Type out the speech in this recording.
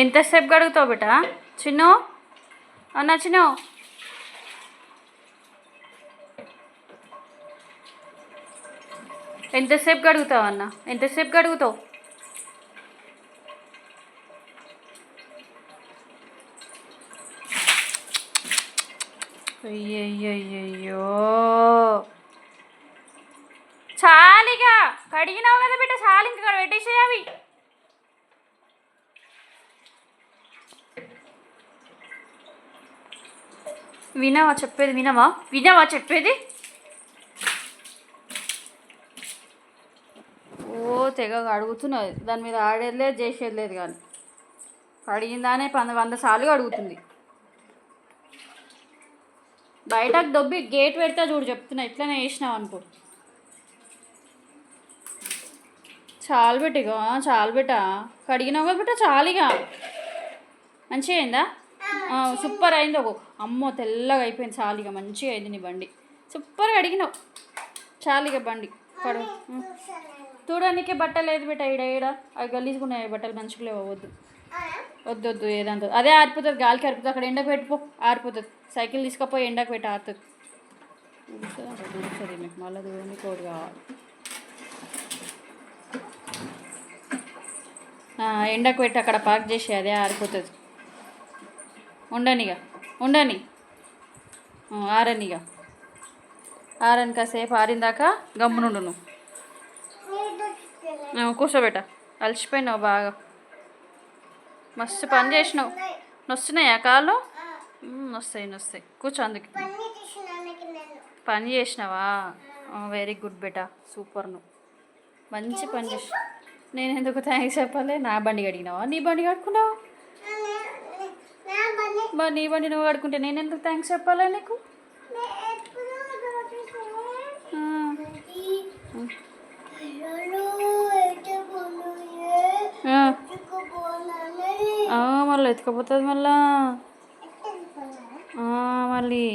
ఎంతసేపు గడుగుతావు బిడ్డ? చిన్ను అన్న చిన్ను ఎంతసేపు గడుగుతావు అన్న? ఎంతసేపు గడుగుతావు? అయ్యయ్యో చాలిగా కడిగినావు కదా బిడ్డ, చాలు ఇంకా పెట్టేసేయి అవి. వినవా చెప్పేది? వినవా చెప్పేది? ఓ తెగ అడుగుతున్నది, దాని మీద ఆడేది లేదు చేసేది లేదు, కానీ కడిగిందానే 100 సార్లు అడుగుతుంది. బయటకు దొబ్బి గేట్ పెడతా చూడు, చెప్తున్నా ఇట్లనే వేసినావు అనుకో. చాలు పెట్టిగా, చాలు బిడ్డ, కడిగినావు కదా బిడ్డ, చాలుగా. మంచిగా అయిందా? సూపర్ అయింది. ఒక అమ్మో తెల్లగా అయిపోయింది, చాలుగా మంచిగా అయింది నీ బండి, సూపర్గా అడిగినావు. చాలుగా బండి పడు. చూడడానికే బట్టలు లేదు బిడ్డ, ఈడ అవి గలీజుకున్నాయి బట్టలు, మంచిగా లేవు. వద్దు ఏదంతా అదే ఆరిపోతుంది, గాలికి ఆరిపోతుంది. అక్కడ ఎండకు పెట్టిపో, ఆరిపోతుంది. సైకిల్ తీసుకపోయి ఎండకు పెట్టి ఆరుతుంది. దూరుతుంది మీకు మళ్ళీ దూరం కోడి కావాలి. ఎండకు పెట్టి అక్కడ పార్క్ చేసి అదే ఆరిపోతుంది. ఉండని ఆరనిగా, ఆరని కాసేపు ఆరిందాక గమ్మునుండు నువ్వు. కూర్చోబెట్ట, అలసిపోయినావు బాగా, మస్తు పని చేసినావు. నొస్తున్నాయా కాళ్ళు? నొస్తాయి కూర్చో. అందుకు పని చేసినావా? వెరీ గుడ్ బేటా, సూపర్. నువ్వు మంచి పని చేసి. నేను ఎందుకు థ్యాంక్స్ చెప్పాలి? నా బండి కడిగినావా? నీ బండి కడుక్కున్నావా? మరి నీ బండి నువ్వు కడుక్కుంటే నేను ఎందుకు థ్యాంక్స్ చెప్పాలి నీకు? మళ్ళీ ఎత్తుకపోతుంది మళ్ళీ.